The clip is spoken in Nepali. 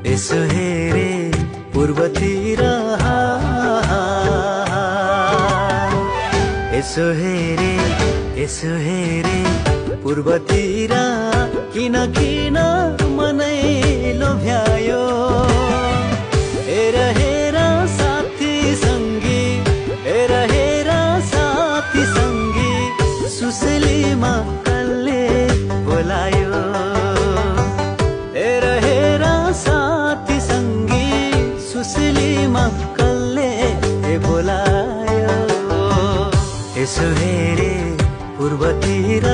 यसो हेरे पूर्वतिर, यसो हेरे पूर्वतिर, किन किन मनै लोभ्यायो। हेर हेर साथी सङ्गी, हेर हेर साथी सङ्गी, सुसेलीमा कसले बोलायो। हेर हेर साथी सङ्गी, सुसेलीमा कसले बोलायो। यसो हेरे पूर्वतिर,